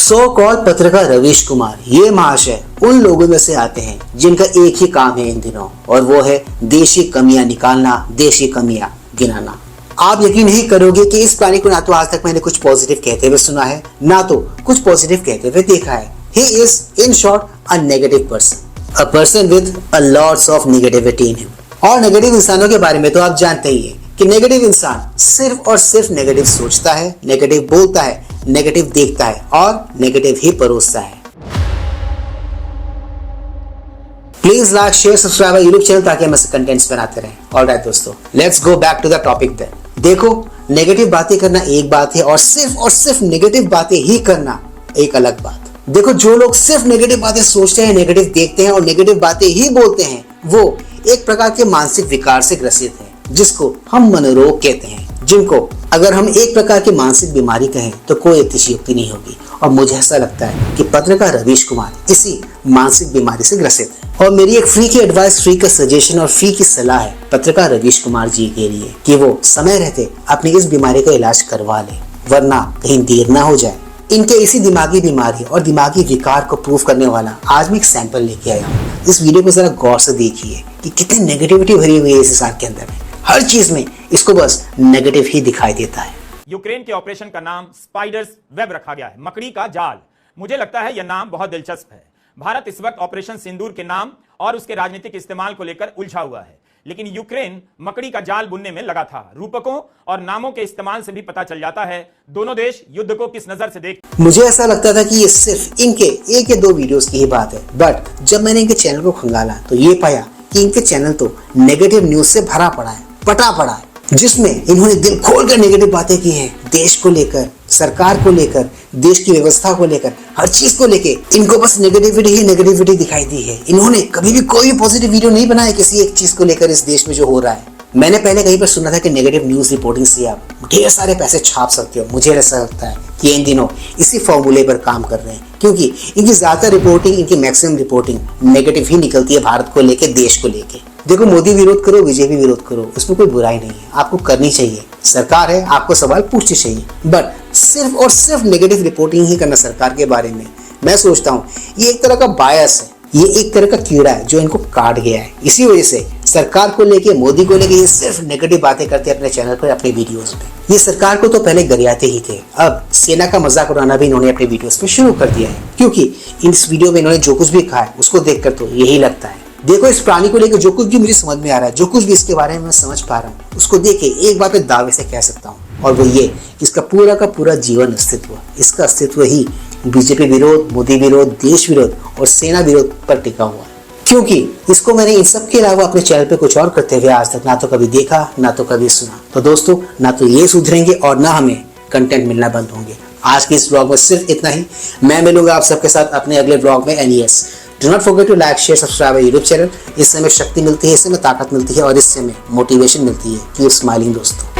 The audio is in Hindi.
सो कॉल पत्रकार रवीश कुमार ये महाशय उन लोगों में से आते हैं जिनका एक ही काम है इन दिनों, और वो है देशी कमियां निकालना, देशी कमियां गिनाना। आप यकीन नहीं करोगे कि इस प्राणी को ना तो आज तक मैंने कुछ पॉजिटिव कहते हुए सुना है, ना तो कुछ पॉजिटिव कहते हुए देखा है। He is in short a negative person, a person with a lots of negativity in him. और नेगेटिव इंसानों के बारे में तो आप जानते ही हैं कि नेगेटिव इंसान सिर्फ और सिर्फ नेगेटिव सोचता है, नेगेटिव बोलता है, नेगेटिव देखता है और नेगेटिव ही परोसता है। Please like, share, subscribe YouTube channel ताकि हम ऐसे कंटेंट्स बनाते रहें। ऑलराइट दोस्तों, let's go back to the topic then. देखो, नेगेटिव बातें करना एक बात है और सिर्फ नेगेटिव बातें ही करना एक अलग बात। देखो, जो लोग सिर्फ नेगेटिव बातें सोचते हैं, नेगेटिव देखते हैं और नेगेटिव बातें ही बोलते हैं, वो एक प्रकार के मानसिक विकार से ग्रसित हैं, जिसको हम मनोरोग कहते हैं, जिनको अगर हम एक प्रकार की मानसिक बीमारी कहें तो कोई अतिशयोक्ति नहीं होगी। और मुझे ऐसा लगता है कि पत्रकार रवीश कुमार इसी मानसिक बीमारी से ग्रसित है। और मेरी एक फ्री की एडवाइस, फ्री का सजेशन और फ्री की सलाह है पत्रकार रवीश कुमार जी के लिए कि वो समय रहते अपनी इस बीमारी का इलाज करवा ले, वरना कहीं देर ना हो जाए। इनके इसी दिमागी बीमारी और दिमागी विकार को प्रूव करने वाला आज मैं एक सैंपल लेके आया हूँ। इस वीडियो को जरा गौर से देखिए कि कितनी नेगेटिविटी भरी हुई है इस इंसान के अंदर में। हर चीज में इसको बस नेगेटिव ही दिखाई देता है। यूक्रेन के ऑपरेशन का नाम स्पाइडर्स वेब रखा गया है, मकड़ी का जाल। मुझे लगता है यह नाम बहुत दिलचस्प है। भारत इस वक्त ऑपरेशन सिंदूर के नाम और उसके राजनीतिक इस्तेमाल को लेकर उलझा हुआ है, लेकिन यूक्रेन मकड़ी का जाल बुनने में लगा था। रूपकों और नामों के इस्तेमाल से भी पता चल जाता है दोनों देश युद्ध को किस नजर से देख। मुझे ऐसा लगता था कि ये सिर्फ इनके एक या दो वीडियोस की ही बात है, बट जब मैंने इनके चैनल को खंगाला तो ये पाया कि इनके चैनल तो नेगेटिव न्यूज से भरा पड़ा है, पटा पड़ा है, जिसमें इन्होंने दिल खोल कर नेगेटिव बातें की हैं। देश को लेकर, सरकार को लेकर, देश की व्यवस्था को लेकर, हर चीज को लेकर इनको बस नेगेटिविटी ही नेगेटिविटी दिखाई दी है। इन्होंने कभी भी कोई पॉजिटिव वीडियो नहीं बनाया किसी एक चीज को लेकर इस देश में जो हो रहा है। मैंने पहले कहीं पर सुना था कि नेगेटिव न्यूज रिपोर्टिंग से आप ढेर सारे पैसे छाप सकते हो। मुझे ऐसा लगता है कि इन दिनों इसी फॉर्मूले पर काम कर रहे हैं, क्योंकि इनकी ज्यादातर रिपोर्टिंग, इनकी मैक्सिमम रिपोर्टिंग नेगेटिव ही निकलती है भारत को लेकर, देश को लेकर। देखो, मोदी विरोध करो, बीजेपी विरोध करो, उसमें कोई बुराई नहीं है, आपको करनी चाहिए। सरकार है, आपको सवाल पूछने चाहिए, बट सिर्फ और सिर्फ नेगेटिव रिपोर्टिंग ही करना सरकार के बारे में, मैं सोचता हूँ ये एक तरह का बायस है, ये एक तरह का कीड़ा है जो इनको काट गया है। इसी वजह से सरकार को लेके, मोदी को लेके ये सिर्फ नेगेटिव बातें करते हैं अपने चैनल पर, अपने वीडियोस पे। ये सरकार को तो पहले गरियाते ही थे, अब सेना का मजाक उड़ाना भी इन्होंने अपने वीडियोस पे शुरू कर दिया है, क्योंकि इस वीडियो में इन्होंने जो कुछ भी कहा है उसको देखकर तो यही लगता है। देखो, इस प्राणी को लेकर जो कुछ भी मुझे समझ में आ रहा है, जो कुछ भी इसके बारे में मैं समझ पा रहा हूँ, उसको देख के एक बात मैं दावे से कह सकता हूँ, और वो ये, इसका पूरा का पूरा जीवन अस्तित्व, इसका अस्तित्व ही बीजेपी विरोध, मोदी विरोध, देश विरोध और सेना विरोध पर टिका हुआ है। क्योंकि इसको मैंने इन सब के अलावा अपने चैनल पे कुछ और करते हुए आज तक ना तो कभी देखा, ना तो कभी सुना। तो दोस्तों, ना तो ये सुधरेंगे और ना हमें कंटेंट मिलना बंद होंगे। आज के इस ब्लॉग में सिर्फ इतना ही। मैं मिलूंगा आप सबके साथ अपने अगले ब्लॉग में। And yes, do not forget to like, share, subscribe YouTube channel. इससे हमें शक्ति मिलती है, इससे हमें ताकत मिलती है और इससे हमें मोटिवेशन मिलती है। कीप स्माइलिंग दोस्तों।